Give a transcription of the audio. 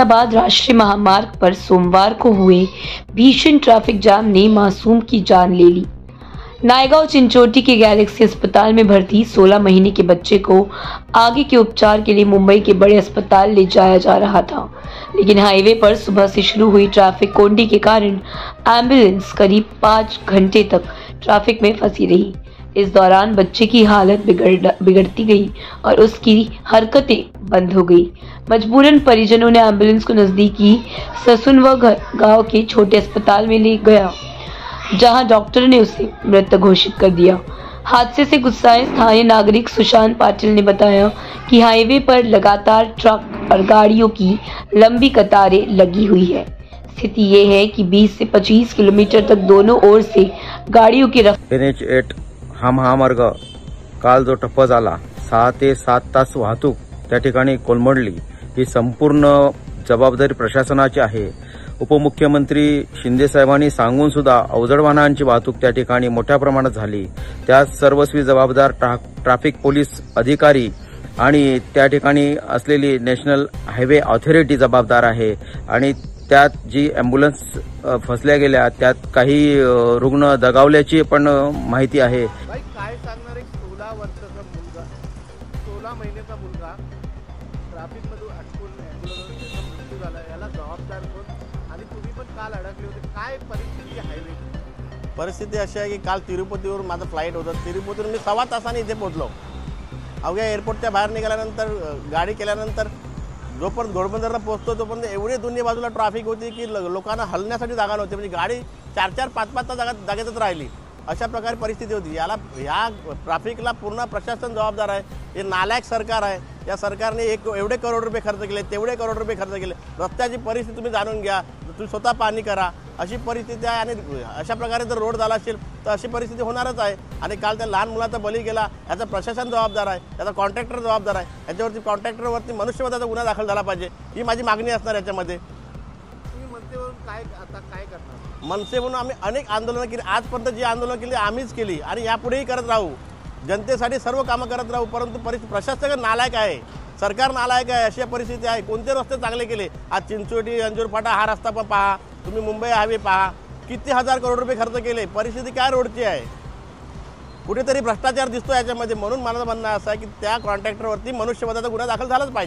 बाद राष्ट्रीय महामार्ग पर सोमवार को हुए भीषण ट्रैफिक जाम ने मासूम की जान ले ली। नायगांव चिंचोटी के गैलेक्सी अस्पताल में भर्ती 16 महीने के बच्चे को आगे के उपचार के लिए मुंबई के बड़े अस्पताल ले जाया जा रहा था, लेकिन हाईवे पर सुबह से शुरू हुई ट्रैफिक कोंडी के कारण एम्बुलेंस करीब 5 घंटे तक ट्रैफिक में फंसी रही। इस दौरान बच्चे की हालत बिगड़ती गई और उसकी हरकतें बंद हो गई। मजबूरन परिजनों ने एम्बुलेंस को नजदीकी ससुनवा गांव के छोटे अस्पताल में ले गया, जहां डॉक्टर ने उसे मृत घोषित कर दिया। हादसे से गुस्साए स्थानीय नागरिक सुशांत पाटिल ने बताया कि हाईवे पर लगातार ट्रक और गाड़ियों की लंबी कतारें लगी हुई है। स्थिति ये है कि 20 से 25 किलोमीटर तक दोनों ओर से गाड़ियों की NH8 हा महामार्ग काल जो ठप्प झाला 6 ते 7 तास वाहतूक त्या ठिकाणी कोलमडली, ही संपूर्ण जबाबदारी प्रशासनाची आहे। उपमुख्यमंत्री शिंदे साहेबांनी सांगून सुद्धा अवजड वाहनांची वाहतूक त्या ठिकाणी मोठ्या प्रमाणात झाली। त्या सर्वस्वी जबाबदार ट्रॅफिक पोलीस अधिकारी आणि त्या ठिकाणी असलेली नॅशनल हायवे ऑथॉरिटी जबाबदार आहे। आणि त्यात जी ॲम्ब्युलन्स फसल्या गेल्या त्यात काही रुग्ण दगावल्याची पण माहिती आहे। काय सांगणार, एक 16 वर्षाचा मुलगा, 16 महिन्याचा मुलगा ट्रॅफिकमध्ये अडकून ॲम्ब्युलन्सचा मृत्यू झाला, याला जबाबदार कोण? आणि तुम्ही पण काल अडकले होते, काय परिस्थिती हायवे? परिस्थिती अशी आहे की काल तिरुपतीवरून माझं फ्लाईट होतं। तिरुपतीवरून मी 1.25 तासाने इथे पोहोचलो। अवघ्या एअरपोर्टच्या बाहेर निघाल्यानंतर गाडी केल्यानंतर जोपर्यंत घोडबंदरला पोहोचतो तोपर्यंत एवढी दोन्ही बाजूला ट्रॅफिक होती की लोकांना हलण्यासाठी जागा नव्हती, म्हणजे गाडी 4-4, 5-5 तास जागेतच राहिली। अशा प्रकारे परिस्थिती होती। या ट्रॅफिकला पूर्ण प्रशासन जबाबदार आहे। हे नालायक सरकार आहे। या सरकारने एवढे करोड रुपये खर्च केले, तेवढे करोड रुपये खर्च केले। रस्त्याची परिस्थिती तुम्ही जाणून घ्या, तुम्ही स्वतः पाहणी करा, अशी परिस्थिती आहे। आणि अशा प्रकारे जर रोड झाला असेल तर अशी परिस्थिती होणारच आहे। आणि काल त्या लहान मुलाचा बळी गेला, याचा प्रशासन जबाबदार आहे, याचा कॉन्ट्रॅक्टर जबाबदार आहे। याच्यावरती कॉन्ट्रॅक्टरवरती मनुष्यवधाचा गुन्हा दाखल झाला पाहिजे, ही माझी मागणी असणार याच्यामध्ये। तुम्ही मनसेवरून काय करणार? मनसे म्हणून आम्ही अनेक आंदोलनं केली, आजपर्यंत जी आंदोलनं केली आम्हीच केली आणि यापुढेही करत राहू। जनतेसाठी सर्व कामं करत राहू, परंतु प्रशासक नालायक आहे, सरकार नालायक आहे। अशी परिस्थिती आहे। कोणते रस्ते चांगले केले? आज चिंचोटी अंजूरफाटा हा रस्ता पण पहा, तुम्ही मुंबई हायवे पहा, किती हजार करोड रुपये खर्च केले। परिस्थिती काय रोडची आहे? कुठेतरी भ्रष्टाचार दिसतो याच्यामध्ये। म्हणून मला म्हणणं असं आहे की त्या कॉन्ट्रॅक्टरवरती मनुष्यवधाचा गुन्हा दाखल झालाच पाहिजे।